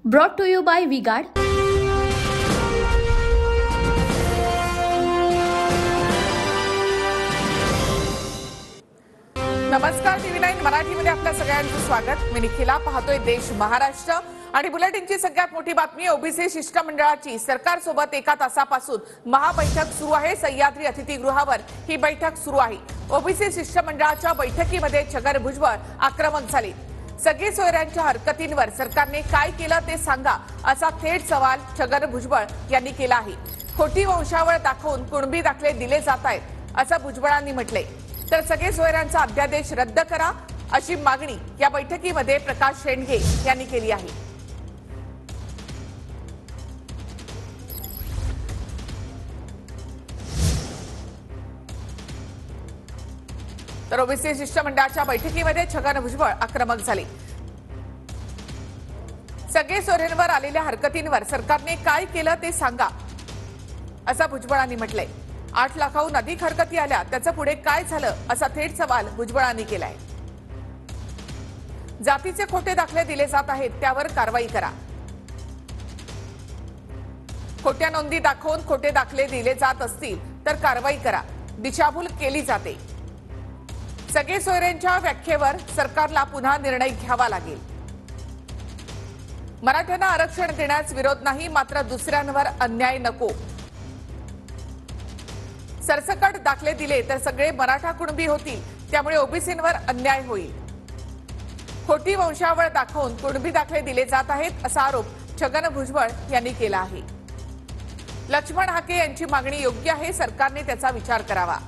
Brought to you by V-Guard. नमस्कार, TV9 मराठीमध्ये आपल्या सगळ्यांचं स्वागत. मी निखिला. पाहतोय देश महाराष्ट्र आणि बुलेटिनची सगळ्यात मोठी बातमी. ओबीसी शिष्टमंडळाची सरकारसोबत एका तासापासून महाबैठक सुरू आहे. सह्याद्री अतिथीगृहावर ही बैठक सुरू आहे. ओबीसी शिष्टमंडळाच्या बैठकीमध्ये छगन भुजबळ आक्रमक झाले. सगळे सोयऱ्यांच्या हरकतींवर सरकारने काय केलं ते सांगा, असा थेट सवाल छगन भुजबळ यांनी केला आहे. खोटी वंशावळ दाखवून कुणबी दाखले दिले जात आहेत, असं भुजबळांनी म्हटलंय. तर सगळे सोयऱ्यांचा अध्यादेश रद्द करा, अशी मागणी या बैठकीमध्ये प्रकाश शेंडगे यांनी केली आहे. तर ओबीसी शिष्टमंडळाच्या बैठकीमध्ये छगन भुजबळ आक्रमक झाले. सगळे सोयऱ्यांवर आलेल्या हरकतींवर सरकारने काय केलं ते सांगा, असं भुजबळांनी म्हटलंय. 8 लाखाहून अधिक हरकती आल्या, त्याचं पुढे काय झालं, असा थेट सवाल भुजबळांनी केलाय. जातीचे खोटे दाखले दिले जात आहेत, त्यावर कारवाई करा. खोट्या नोंदी दाखवून खोटे दाखले दिले जात असतील तर कारवाई करा. दिशाभूल केली जाते. सगळे सोयऱ्यांच्या व्याख्येवर सरकारला पुन्हा निर्णय घ्यावा लागेल. मराठ्यांना आरक्षण देण्यास विरोध नाही, मात्र दुसऱ्यांवर अन्याय नको. सरसकट दाखले दिले तर सगळे मराठा कुणबी होतील, त्यामुळे ओबीसींवर अन्याय होईल. खोटी वंशावळ दाखवून कुणबी दाखले दिले जात आहेत, असा आरोप छगन भुजबळ यांनी केला आहे. लक्ष्मण हाके यांची मागणी योग्य आहे, सरकारने त्याचा विचार करावा.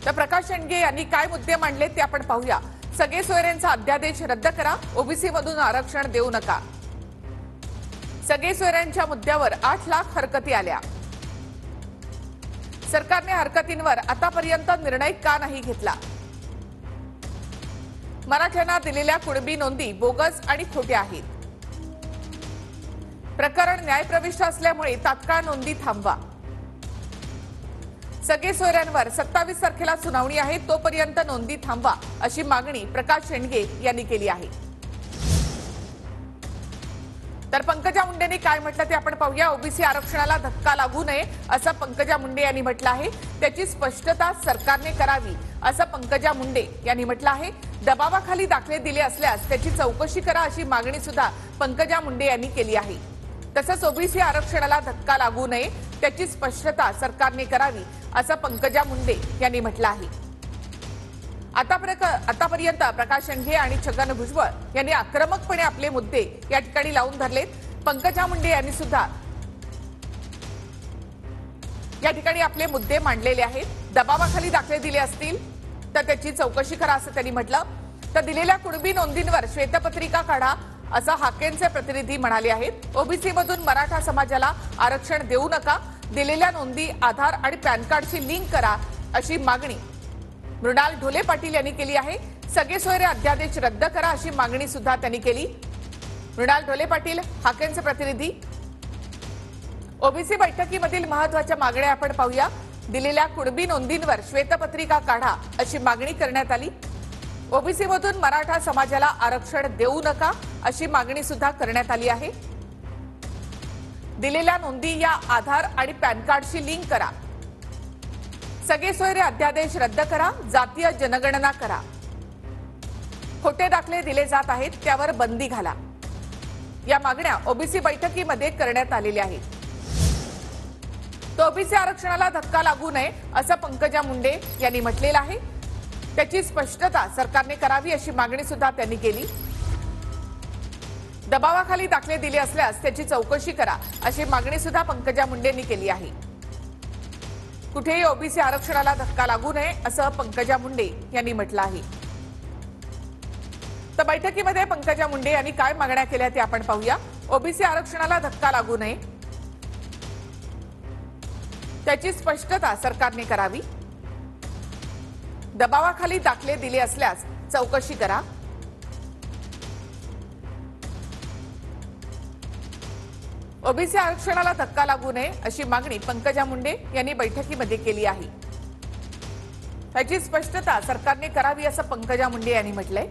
तर प्रकाश शेंडगे यांनी काय मुद्दे मांडले ते आपण पाहूया. सगळे सोयऱ्यांचा अध्यादेश रद्द करा, ओबीसी मधून आरक्षण देऊ नका. सगळे सोयऱ्यांच्या मुद्द्यावर 8 लाख हरकती आल्या. सरकारने हरकतींवर आतापर्यंत निर्णय का नाही घेतला? मराठ्यांना दिलेल्या कुणबी नोंदी बोगस आणि खोट्या आहेत. प्रकरण न्यायप्रविष्ट असल्यामुळे तात्काळ नोंदी थांबवा. सगळे सोयऱ्यांवर 27 तारखेला सुनावणी आहे, तोपर्यंत नोंदी थांबवा, अशी मागणी प्रकाश शेंडगे यांनी केली आहे. तर पंकजा मुंडेंनी काय म्हटलं ते आपण पाहूया. ओबीसी आरक्षणाला धक्का लागू नये, असं पंकजा मुंडे यांनी म्हटलं आहे. त्याची स्पष्टता सरकारने करावी, असं पंकजा मुंडे यांनी म्हटलं आहे. दबावाखाली दाखले दिले असल्यास त्याची चौकशी करा, अशी मागणी सुद्धा पंकजा मुंडे यांनी केली आहे. तसंच ओबीसी आरक्षणाला धक्का लागू नये, त्याची स्पष्टता सरकारने करावी, असं पंकजा मुंडे यांनी म्हटलं आहे. आतापर्यंत प्रकाश शेंडगे आणि छगन भुजबळ यांनी आक्रमकपणे आपले मुद्दे या ठिकाणी लावून धरलेत. पंकजा मुंडे यांनी सुद्धा या ठिकाणी आपले मुद्दे मांडलेले आहेत. दबावाखाली दाखले दिले असतील तर त्याची चौकशी करा, असं त्यांनी म्हटलं. तर दिलेल्या कुणबी नोंदींवर श्वेतपत्रिका काढा, असं हाकेंचे प्रतिनिधी म्हणाले आहेत. ओबीसी मधून मराठा समाजाला आरक्षण देऊ नका. दिलेल्या नोंदी आधार आणि पॅन कार्डशी लिंक करा, अशी मागणी मृणाल ढोले पाटील यांनी केली आहे. सगळे सोयरे अध्यादेश रद्द करा, अशी मागणी सुद्धा त्यांनी केली. मृणाल ढोले पाटील, हाकेंचे प्रतिनिधी. ओबीसी बैठकीमधील महत्वाच्या मागण्या आपण पाहूया. दिलेल्या कुणबी नोंदींवर श्वेतपत्रिका काढा, अशी मागणी करण्यात आली. ओबीसी मधून मराठा समाजाला आरक्षण देऊ नका, अशी मागणी सुद्धा करण्यात आली आहे. दिलेल्या नोंदी या आधार आणि पॅन कार्डशी लिंक करा. सगळे सोयरे अध्यादेश रद्द करा. जातीय जनगणना करा. खोटे दाखले दिले जात आहेत, त्यावर बंदी घाला. या मागण्या ओबीसी बैठकीमध्ये करण्यात आलेल्या आहेत. तो ओबीसी आरक्षणाला धक्का लागू नये, असं पंकजा मुंडे यांनी म्हटलेलं आहे. त्याची स्पष्टता सरकारने करावी, अशी मागणी सुद्धा त्यांनी केली. दबावाखाली दाखले दिले असल्यास त्याची चौकशी करा, अशी मागणी सुद्धा पंकजा मुंडेंनी केली आहे. कुठेही ओबीसी आरक्षणाला धक्का लागू नये, असं पंकजा मुंडे यांनी म्हटलं आहे. तर बैठकीमध्ये पंकजा मुंडे यांनी काय मागण्या केल्या ते आपण पाहूया. ओबीसी आरक्षणाला धक्का लागू नये, त्याची स्पष्टता सरकारने करावी. दबावाखाली दाखले दिले असल्यास चौकशी करा. ओबीसी आरक्षणाला धक्का लागू नये, अशी मागणी पंकजा मुंडे यांनी बैठकीमध्ये केली आहे. त्याची स्पष्टता सरकारने करावी, असं पंकजा मुंडे यांनी म्हटलंय.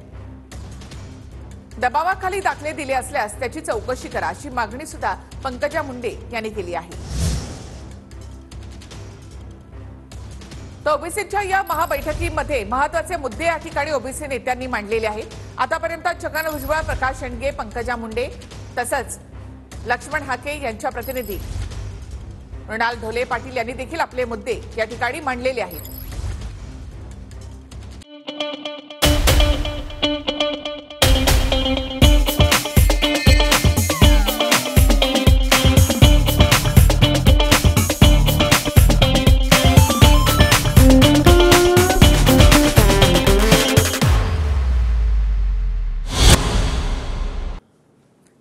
दबावाखाली दाखले दिले असल्यास त्याची चौकशी करा अशी मागणी सुद्धा पंकजा मुंडे यांनी केली आहे. तर ओबीसीच्या या महाबैठकीमध्ये महत्त्वाचे मुद्दे या ठिकाणी ओबीसी नेत्यांनी मांडलेले आहेत. आतापर्यंत छगन भुजबळ, प्रकाश शेंडगे, पंकजा मुंडे तसंच लक्ष्मण हाके यांच्या प्रतिनिधी मृणाल ढोले पाटील यांनी देखील आपले मुद्दे या ठिकाणी मांडलेले आहेत.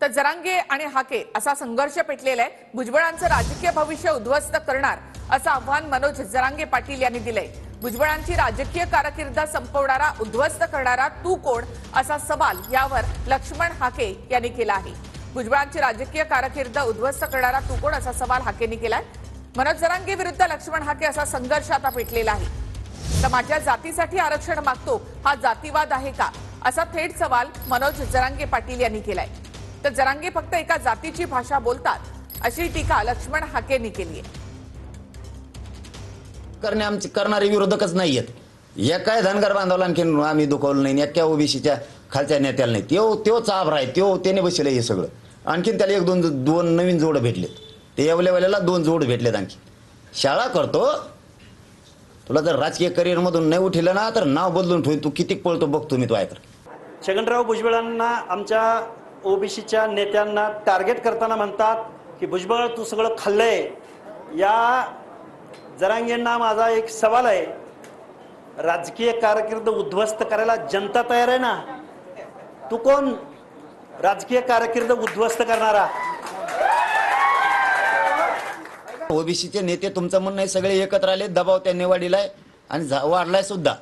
तर जरांगे आणि हाके असा संघर्ष पेटलेला आहे. भुजबळांचं राजकीय भविष्य उद्ध्वस्त करणार असं आव्हान मनोज जरांगे पाटील यांनी दिलंय. भुजबळांची राजकीय कारकीर्द संपवणारा, उद्ध्वस्त करणारा तू कोण असा सवाल यावर लक्ष्मण हाके यांनी केला आहे. भुजबळांची राजकीय कारकीर्द उद्ध्वस्त करणारा तू कोण असा सवाल हाकेंनी केलाय. मनोज जरांगे विरुद्ध लक्ष्मण हाके असा संघर्ष आता पेटलेला आहे. तर माझ्या जातीसाठी आरक्षण मागतो हा जातीवाद आहे का असा थेट सवाल मनोज जरांगे पाटील यांनी केलाय. तर जरांगे फक्त एका जातीची भाषा बोलतात अशी टीका लक्ष्मण हाकेंनी केली आहे. करणारे विरोधकच नाहीयेत. एकाय धनगर बांधवला आणखी आम्ही दुखवलं नाही, एका ओबीसीच्या खालच्या नेत्याला नाही. तो चाभरा आहे, त्याने बसले हे सगळं. आणखीन त्याला एक दोन नवीन जोड भेटलेत. ते एवलेवाल्याला 2 जोड भेटलेत. आणखी शाळा करतो. तुला जर राजकीय करिअर मधून नाही उठलं ना तर नाव बदलून ठेवून तू किती पळतो बघतो मी. तो ऐकर छगनराव भुजबळांना आमच्या ओबीसीच्या नेत्यांना टार्गेट करताना म्हणतात की भुजबळ तू सगळं खाल्लंय. या जरांगेंना माझा एक सवाल आहे, राजकीय कारकीर्द उद्ध्वस्त करायला जनता तयार आहे ना? तू कोण राजकीय कारकीर्द उद्ध्वस्त करणारा? ओबीसीचे नेते तुमचं म्हणणं आहे सगळे एकत्र आले, दबाव त्यांनी वाढलाय आणि वाढलाय सुद्धा.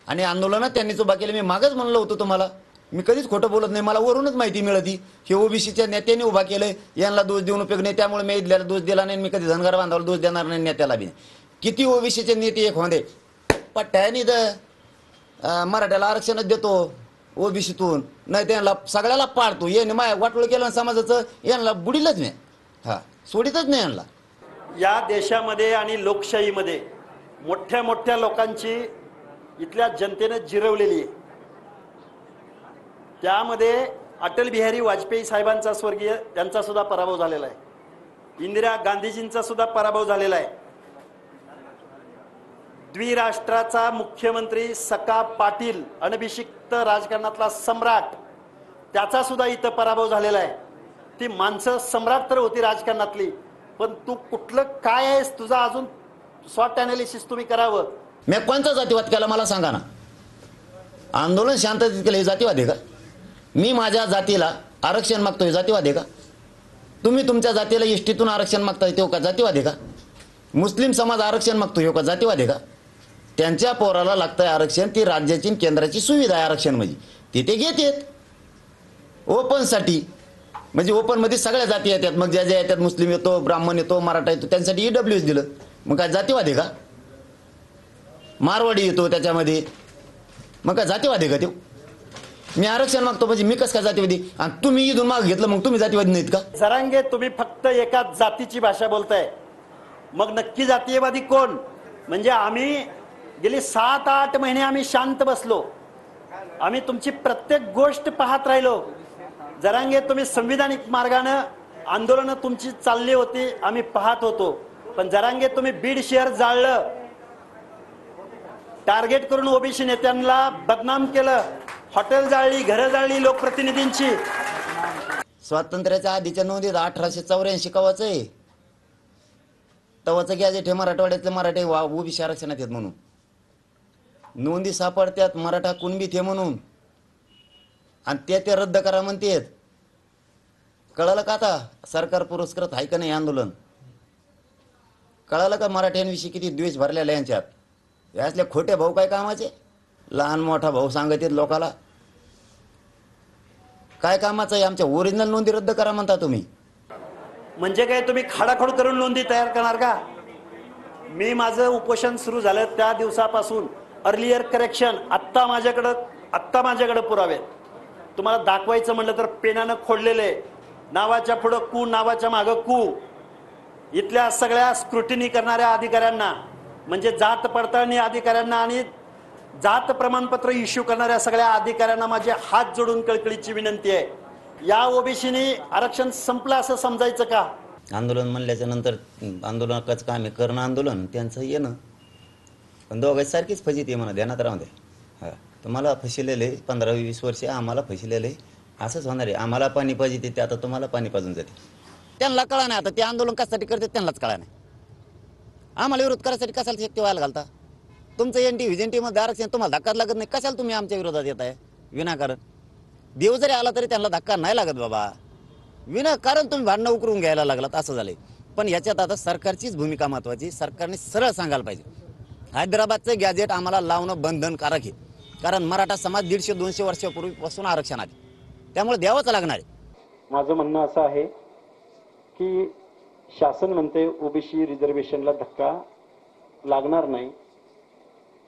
आणि आंदोलन त्यांनीच उभा केलं. मी मागच म्हणलं होतं तुम्हाला, मी कधीच खोटं बोलत नाही. मला वरूनच माहिती मिळती हे ओबीसीच्या नेत्यांनी उभा केलंय. यांना दोष देऊन उपयोग नाही. त्यामुळे मी इथल्याला दोष दिला नाही. मी कधी धनगर बांधवाला दोष देणार नाही, नेत्याला बी. किती ओबीसीचे नेते एक होते पट्ट्याने मराठ्याला आरक्षणच देतो ओबीसीतून, नाही त्यांना सगळ्याला पाडतो. याने माया वाटोळ केलं समाजाचं, यांना बुडीलच नाही, सोडीतच नाही यांना. या देशामध्ये आणि लोकशाहीमध्ये मोठ्या मोठ्या लोकांची इथल्या जनतेने जिरवलेली आहे. त्यामध्ये अटल बिहारी वाजपेयी साहेबांचा स्वर्गीय त्यांचा सुद्धा पराभव झालेला आहे. इंदिरा गांधीजींचा सुद्धा पराभव झालेला आहे. द्विराष्ट्राचा मुख्यमंत्री सका पाटील, अनभिषिक्त राजकारणातला सम्राट, त्याचा सुद्धा इथं पराभव झालेला आहे. ती माणसं सम्राट तर होती राजकारणातली, पण तू कुठलं काय आहेस, तुझा अजून स्वॉट अनालिसिस तुम्ही करावं. मी कोणता जातीवाद केला मला सांगा ना? आंदोलन शांततेत केलं हे जातीवाद आहे का? मी माझ्या जातीला आरक्षण मागतोय जातीवाद आहे का? तुम्ही तुमच्या जातीला एसटीतून आरक्षण मागताय तो का जातीवाद आहे का? मुस्लिम समाज आरक्षण मागतोय हो का जातीवाद आहे का? त्यांच्या पोराला लागतंय आरक्षण, ती राज्याची केंद्राची सुविधा आहे आरक्षण म्हणजे, तिथे घेतात ओपनसाठी. म्हणजे ओपन मध्ये सगळ्या जाती येतात. मग ज्या ज्या येतात, मुस्लिम येतो, ब्राह्मण येतो, मराठा येतो, त्यांच्यासाठी ईडब्ल्यूएस दिलं. मग काय जातीवाद आहे का? मारवाडी येतो त्याच्यामध्ये, मग काय जातीवाद आहे का? तो मी आरक्षण मागतो म्हणजे मी कसं काय जातीवादी? आणि तुम्ही इथून माग घेतलं मग तुम्ही जातीवादी नाहीत का? जरांगे तुम्ही फक्त एका जातीची भाषा बोलताय. मग नक्की जातीयवादी कोण? म्हणजे आम्ही गेली 7-8 महिने आम्ही शांत बसलो. आम्ही तुमची प्रत्येक गोष्ट पाहत राहिलो. जरांगे तुम्ही संविधानिक मार्गाने आंदोलन तुमची चालली होती, आम्ही पाहत होतो. पण जरांगे तुम्ही बीड शहर जाळलं, टार्गेट करून ओबीसी नेत्यांना बदनाम केलं, हॉटेल जाळली, घरं जाळली लोकप्रतिनिधींची. स्वातंत्र्याच्या आधीच्या नोंदीत 1884 कवाच आहे तवाचं गॅजेट हे मराठवाड्यातले मराठे ओबीसी आरक्षणात आहेत म्हणून नोंदी सापडतात, मराठा कुणबीत हे म्हणून, आणि ते रद्द करा म्हणतात. कळालं का आता? सरकार पुरस्कृत आहे का नाही आंदोलन? कळालं का मराठ्यांविषयी किती द्वेष भरलेला यांच्यात? यातले खोटे भाऊ काय कामाचे? लहान मोठा भाऊ सांगत लोकाला काय कामाचं आहे? आमच्या ओरिजिनल नोंदी रद्द करा म्हणता तुम्ही. म्हणजे काय तुम्ही खाडाखोड करून नोंदी तयार करणार का? मी माझं उपोषण सुरू झालं त्या दिवसापासून अर्लियर करेक्शन, आत्ता माझ्याकडे पुरावे. तुम्हाला दाखवायचं म्हणलं तर पेनानं खोडलेले, नावाच्या पुढं कू, नावाच्या मागं कू. इथल्या सगळ्या स्क्रुटिनी करणाऱ्या अधिकाऱ्यांना, म्हणजे जात पडताळणी अधिकाऱ्यांना आणि जात प्रमाणपत्र इश्यू करणाऱ्या सगळ्या अधिकाऱ्यांना माझे हात जोडून कळकळीची विनंती आहे, या ओबीसीनी आरक्षण संपलं असं समजायचं का? आंदोलन म्हणल्याच्या नंतर आंदोलनाचं काम आहे, करणं आंदोलन त्यांचं येणं, पण दोघांची सारखीच फजिती आहे म्हणा, ध्यानात राहू दे. हा, तुम्हाला फसिलेलं आहे 15-20 वर्ष, आम्हाला फसिलेलं आहे, असंच होणार आहे. आम्हाला पाणी पाहिजे ते आता तुम्हाला पाणी पाजून जाते. त्यांना कळा नाही आता ते आंदोलन कशासाठी करते त्यांनाच कळा नाही. आम्हाला विरोध करायसाठी कशाला शक्ती व्हायला घालता? तुमचं NT मध्ये आरक्षण तुम्हाला धक्का लागत नाही, कशाला तुम्ही आमच्या विरोधात येत आहे विनाकारण? देव जरी आला तरी त्यांना धक्का नाही लागत बाबा, विनाकारण तुम्ही भांडणं उकरून घ्यायला लागलात, असं झालंय. पण याच्यात आता सरकारचीच भूमिका महत्वाची. सरकारने सरळ सांगायला पाहिजे, हैदराबादचं गॅजेट आम्हाला लावणं बंधनकारक आहे, कारण मराठा समाज 150-200 वर्षापूर्वीपासून आरक्षण आहे, त्यामुळे द्यावंच लागणार आहे. माझं म्हणणं असं आहे की शासन म्हणते ओबीसी रिझर्वेशनला धक्का लागणार नाही,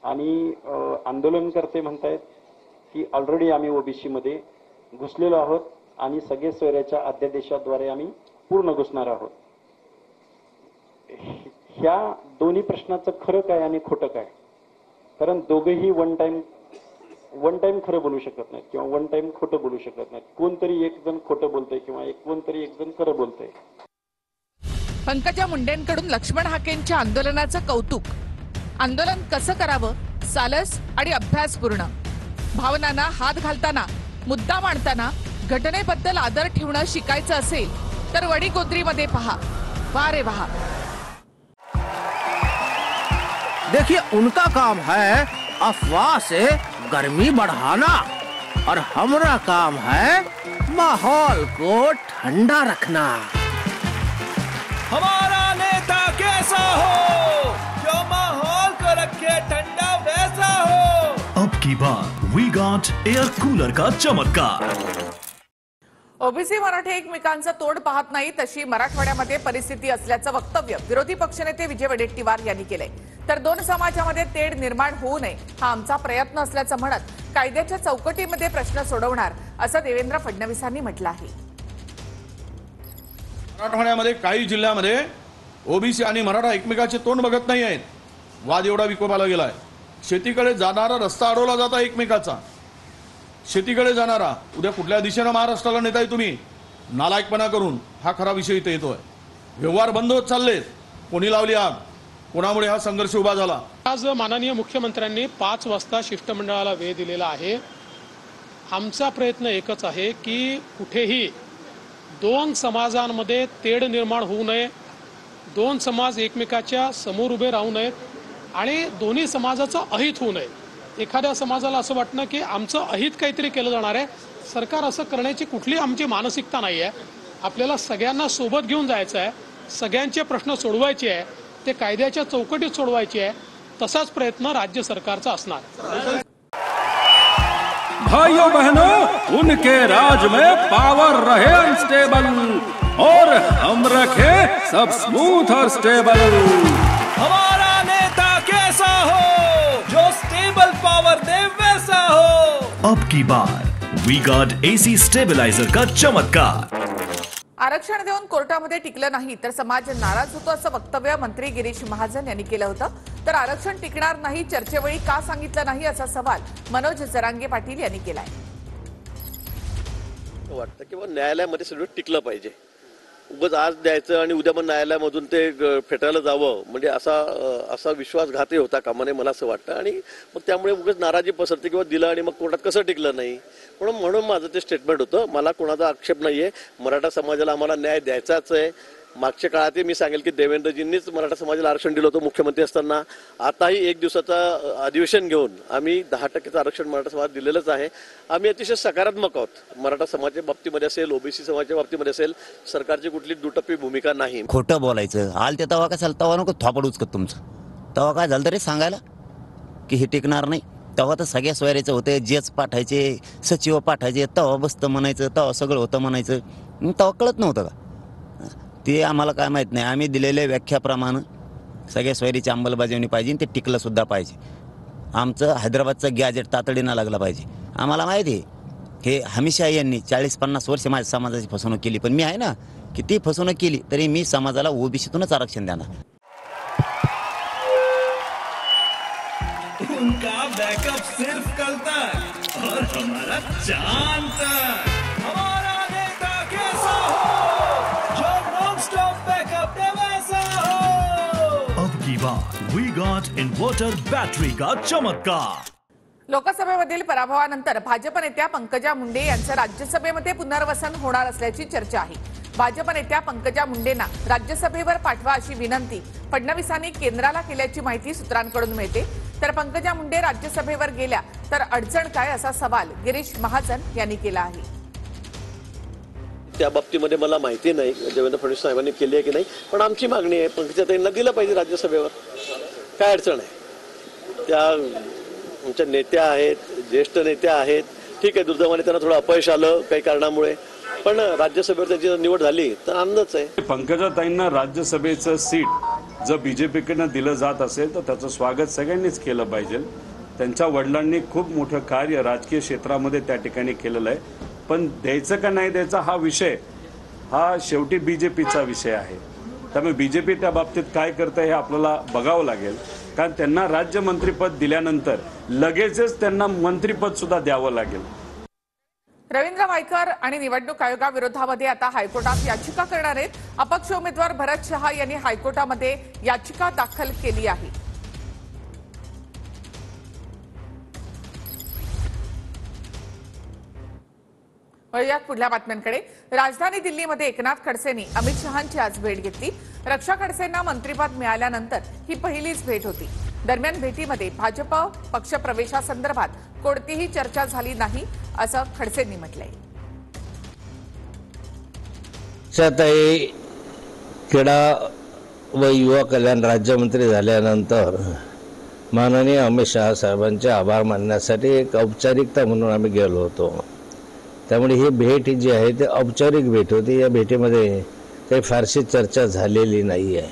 आणि आंदोलनकर्ते म्हणतायत की ऑलरेडी आम्ही ओबीसी मध्ये घुसलेलो आहोत आणि सगळे सोयऱ्याच्या अध्यादेशाद्वारे आम्ही पूर्ण घुसणार आहोत. ह्या दोन्ही प्रश्नाचं खरं काय आणि खोटं काय? कारण दोघेही वन टाइम खरं बोलू शकत नाहीत किंवा वन टाइम खोटं बोलू शकत नाहीत. कोणतरी एक जण खोटं बोलतंय किंवा कोणतरी एक जण खरं बोलतंय. पंकजा मुंडेंकडून लक्ष्मण हाकेंच्या आंदोलनाचं कौतुक. आंदोलन कसं करावं, सालस आणि अभ्यासपूर्ण, भावनांना हात घालताना, मुद्दा मांडताना घटनेबद्दल आदर ठेवणं शिकायचं असेल तर वडीगोद्रीमध्ये पहा. वाह रे वाह. देखिए, उनका काम है अफवाह से गर्मी बढ़ाना और हमारा काम है माहौल को ठंडा रखना. हमारा नेता कैसा हो जो माहौल को रखे ठंडा वैसा हो. अब की बार वी गॉट एयर कूलर का चमत्कार. ओबीसी मराठे एकमेकांचं तोड पाहत नाही तशी मराठवाड्यामध्ये परिस्थिती असल्याचं वक्तव्य विरोधी पक्षनेते विजय वडेट्टीवार यांनी केलंय. तर दोन समाजामध्ये तेढ निर्माण होऊ नये हा आमचा प्रयत्न असल्याचं म्हणत कायद्याच्या चौकटीमध्ये प्रश्न सोडवणार असं देवेंद्र फडणवीसांनी म्हटलं आहे. मराठवाड्यामध्ये काही जिल्ह्यामध्ये ओबीसी आणि मराठा एकमेकाचे तोंड बघत नाही आहेत. वाद एवढा विकोपाला गेलाय. शेतीकडे जाणारा रस्ता अडवला जाता एकमेकाचा. शेतीकडे जाणारा उद्या कुठल्या दिशेनं महाराष्ट्राला नेताय तुम्ही नालायकपणा करून, हा खरा विषय इथे येतोय. व्यवहार बंद होत चाललेत. कोणी लावली आग, कोणामुळे हा संघर्ष उभा झाला? आज माननीय मुख्यमंत्र्यांनी 5 वाजता शिष्टमंडळाला वेळ दिलेला आहे. आमचा प्रयत्न एकच आहे की कुठेही दोन समाजांमध्ये तेढ निर्माण होऊ नये, दोन समाज एकमेकाच्या समोर उभे राहू नयेत आणि दोन्ही समाजाचं अहित होऊ नये. एखाद्या समाजाला असं वाटणं की आमचं अहित काहीतरी केलं जाणार आहे, सरकार असं करण्याची कुठली आमची मानसिकता नाही आहे. आपल्याला सगळ्यांना सोबत घेऊन जायचं आहे, सगळ्यांचे प्रश्न सोडवायचे आहे, ते कायद्याच्या चौकटीत सोडवायचे आहे. तसाच प्रयत्न राज्य सरकारचा असणार. भाइयों बहनों, उनके राज में पावर रहे अनस्टेबल और हम रखे सब स्मूथ और स्टेबल. हमारा नेता कैसा हो जो स्टेबल पावर दे वैसा हो. अब की बार वी गॉट एसी स्टेबलाइजर का चमत्कार. आरक्षण देऊन कोर्टामध्ये टिकलं नाही तर समाज नाराज होतो असं वक्तव्य मंत्री गिरीश महाजन यांनी केलं होतं. तर आरक्षण टिकणार नाही चर्चेवेळी का सांगितलं नाही असा सवाल मनोज जरांगे पाटील यांनी केलाय. वाटतं की न्यायालयामध्ये सगळं टिकलं पाहिजे. उगाच आज द्यायचं आणि उद्या पण न्यायालयामधून ते फेटायला जावं म्हणजे असा विश्वासघाती होता कामा नये मला असं वाटतं. आणि मग त्यामुळे उगाच नाराजी पसरते किंवा दिलं आणि मग कोर्टात कसं टिकलं नाही. म्हणून माझं ते स्टेटमेंट होतं. मला कोणाचा आक्षेप नाहीये. मराठा समाजाला आम्हाला न्याय द्यायचाच आहे. मागच्या काळात मी सांगेल की देवेंद्रजींनीच मराठा समाजाला आरक्षण दिलं होतं मुख्यमंत्री असताना. आताही 1 दिवसाचा अधिवेशन घेऊन आम्ही 10% आरक्षण मराठा समाज दिलेलंच आहे. आम्ही अतिशय सकारात्मक आहोत. मराठा समाजाच्या बाबतीमध्ये असेल, ओबीसी समाजाच्या बाबतीमध्ये असेल, सरकारची कुठली दुटप्पी भूमिका नाही. खोटं बोलायचं आल ते तवा कशाला, तवा नको थोपड उचकत तुमचं. तवा काय झालं तरी सांगायला की हे टिकणार नाही. तेव्हा तर सगळ्या सोयऱ्याचं होतं, जेच पाठायचे, सचिव पाठायचे, तवा बसतं म्हणायचं, तवा सगळं होतं म्हणायचं. तेव्हा कळत नव्हतं का? ते आम्हाला काय माहीत नाही. आम्ही दिलेल्या व्याख्याप्रमाणे सगळ्या सोयरीची अंमलबजावणी पाहिजे, ते टिकलं सुद्धा पाहिजे. आमचं हैदराबादचं गॅजेट तातडीनं लागलं पाहिजे. आम्हाला माहिती आहे हे हमेशा यांनी 40-50 वर्ष माझ्या समाजाची फसवणूक केली, पण मी आहे ना किती फसवणूक केली तरी मी समाजाला ओबीसीतूनच आरक्षण देणार. उनका बैकअप सिर्फ कल तक और हमारा चांद तक. हमारा नेता कैसा हो जो नॉन स्टॉप बैकअप दे वैसा हो. अब की बात वी गॉट इन्वर्टर बैटरी का चमत्कार. लोकसभेमधील पराभवानंतर भाजप नेत्या पंकजा मुंडे यांचं राज्यसभेमध्ये पुनर्वसन होणार असल्याची चर्चा आहे. भाजप नेत्या पंकजा मुंडेंना राज्यसभेवर पाठवा अशी विनंती फडणवीसांनी केंद्राला केल्याची माहिती सूत्रांकडून मिळते. तर पंकजा मुंडे राज्यसभेवर गेल्या तर अडचण काय असा सवाल गिरीश महाजन यांनी केला आहे. त्या बाबतीमध्ये मला माहिती नाही देवेंद्र फडणवीस साहेबांनी केली आहे की नाही, पण आमची मागणी आहे पंकजाताईंना दिलं पाहिजे राज्यसभेवर. काय अडचण आहे? त्या आमच्या नेत्या आहेत, ज्येष्ठ नेत्या आहेत. ठीक आहे, दुर्दैवाने त्यांना थोडं अपयश आलं काही कारणामुळे, पण राज्यसभेवर त्याची निवड झाली तर आनंदच आहे. पंकजाताईंना राज्यसभेचं सीट जर बीजेपीकडनं दिलं जात असेल तर त्याचं स्वागत सगळ्यांनीच केलं पाहिजे. त्यांच्या वडिलांनी खूप मोठं कार्य राजकीय क्षेत्रामध्ये त्या ठिकाणी केलेलं आहे, पण द्यायचं का नाही द्यायचा हा विषय हा शेवटी बीजेपीचा विषय आहे. त्यामुळे बीजेपी त्या बाबतीत काय करतं हे आपल्याला बघावं लागेल, कारण त्यांना राज्यमंत्रीपद दिल्यानंतर लगेचच त्यांना मंत्रीपद सुद्धा द्यावं लागेल. रवींद्र वायकर आणि निवडणूक आयोगाविरोधामध्ये आता हायकोर्टात याचिका करणार आहेत. अपक्ष उमेदवार भरत शहा यांनी हायकोर्टामध्ये याचिका दाखल केली आहे. वळूयात पुढल्या बातम्यांकडे. राजधानी दिल्लीमध्ये एकनाथ खडसेंनी अमित शहांची आज भेट घेतली. रक्षा खडसेंना मंत्रिपद मिळाल्यानंतर ही पहिलीच भेट होती. दरम्यान भेटीमध्ये भाजप पक्षप्रवेशासंदर्भात कोणतीही चर्चा झाली नाही असं खडसेंनी म्हटलंय. क्रीडा व युवा कल्याण राज्यमंत्री झाल्यानंतर माननीय अमित शहा साहेबांचे आभार मानण्यासाठी एक औपचारिकता म्हणून आम्ही गेलो होतो. त्यामुळे ही भेट जी आहे ती औपचारिक भेट होती. या भेटीमध्ये काही फारशी चर्चा झालेली नाही आहे.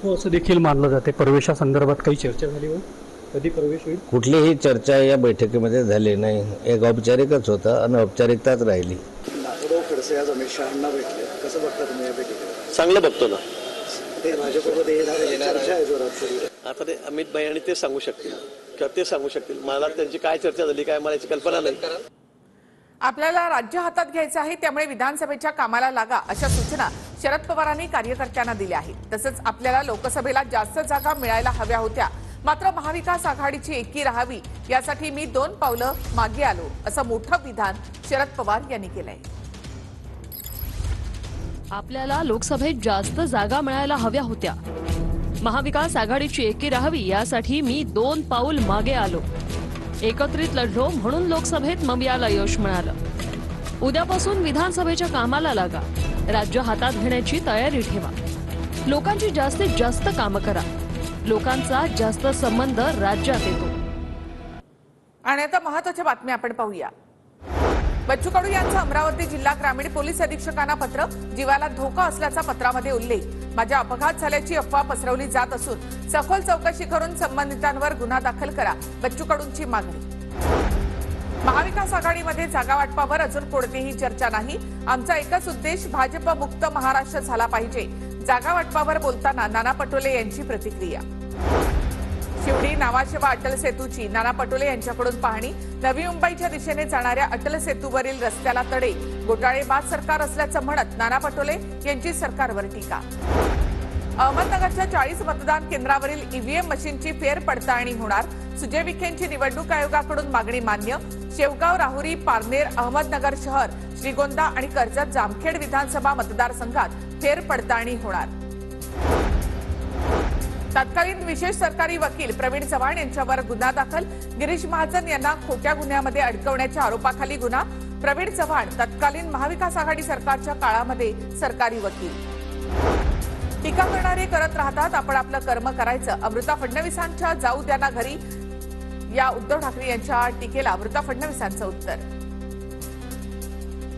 हो, असं देखील मानलं जाते. प्रवेशासंदर्भात काही चर्चा झाली हो? कधी प्रवेश होईल? कुठलीही चर्चा या बैठकीमध्ये झाली नाही. एक औपचारिकच होतं आणि औपचारिकताच राहिली. खडसे आज अमित शहांना भेटले, कसं बघता तुम्ही या भेटीकडे? चांगलं बघतो ना. ते भाजपमध्ये चर्चा आहे जोरात. आता ते अमित भाई आणि ते सांगू शकतील किंवा ते सांगू शकतील. मला त्यांची काय चर्चा झाली काय मला याची कल्पना नाही. आपल्याला राज्य हातात घ्यायचं आहे, त्यामुळे विधानसभेच्या कामाला लागा अशा सूचना शरद पवारांनी कार्यकर्त्यांना दिल्या आहेत. तसंच आपल्याला लोकसभेला जास्त जागा मिळायला हव्या होत्या, मात्र महाविकास आघाडीची एकी राहावी यासाठी मी 2 पावलं मागे आलो असं मोठं विधान शरद पवार यांनी केलंय. आपल्याला लोकसभेत जास्त जागा मिळायला हव्या होत्या, महाविकास आघाडीची एकी राहावी यासाठी मी 2 पाऊल मागे आलो. एकत्रित लढलो म्हणून लोकसभेत ममियाला यश मिळालं. उद्यापासून विधानसभेच्या कामाला लागा, राज्य हातात घेण्याची तयारी ठेवा, लोकांची जास्तीत जास्त कामं करा, लोकांचा जास्त संबंध राज्यात येतो. आणि आता महत्त्वाच्या बातम्या आपण पाहूया. बच्चू कडू यांचं अमरावती जिल्हा ग्रामीण पोलीस अधीक्षकांना पत्र. जीवाला धोका असल्याचा पत्रामध्ये उल्लेख. माझ्या अपघात झाल्याची अफवा पसरवली जात असून सखोल चौकशी करून संबंधितांवर गुन्हा दाखल करा, बच्चू कडूंची मागणी. महाविकास आघाडीमध्ये जागा वाटपावर अजून कोणतीही चर्चा नाही. आमचा एकच उद्देश भाजप मुक्त महाराष्ट्र झाला पाहिजे. जागा वाटपावर बोलताना नाना पटोले यांची प्रतिक्रिया. शिवडी नावाशेवा अटल सेतूची नाना पटोले यांच्याकडून पाहणी. नवी मुंबईच्या दिशेने जाणाऱ्या अटल सेतूवरील रस्त्याला तडे. घोटाळेबाज सरकार असल्याचं म्हणत नाना पटोले यांची सरकारवर टीका. अहमदनगरच्या 40 मतदान केंद्रावरील ईव्हीएम मशीनची फेरपडताळणी होणार. सुजय विखेंची निवडणूक आयोगाकडून मागणी मान्य. शेवगाव, राहुरी, पारनेर, अहमदनगर शहर, श्रीगोंदा आणि कर्जत जामखेड विधानसभा मतदारसंघात फेरपडताळणी होणार. तत्कालीन विशेष सरकारी वकील प्रवीण चव्हाण यांच्यावर गुन्हा दाखल. गिरीश महाजन यांना खोट्या गुन्ह्यामध्ये अडकवण्याच्या आरोपाखाली गुन्हा. प्रवीण चव्हाण तत्कालीन महाविकास आघाडी सरकारच्या काळामध्ये सरकारी वकील. टीका करणारे करत राहतात, आपण आपलं कर्म करायचं. अमृता फडणवीसांच्या जाऊ द्या ना घरी या उद्धव ठाकरे यांच्या टीकेला अमृता फडणवीसांचं उत्तर.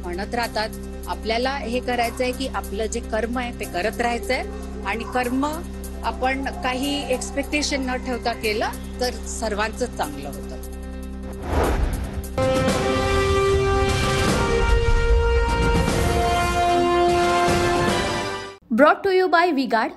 म्हणत राहतात, आपल्याला हे करायचंय की आपलं जे कर्म आहे ते करत राहायचंय आणि कर्म आपण काही एक्सपेक्टेशन न ठेवता केलं तर सर्वांचं चांगलं होतं. Brought to you by V-Guard,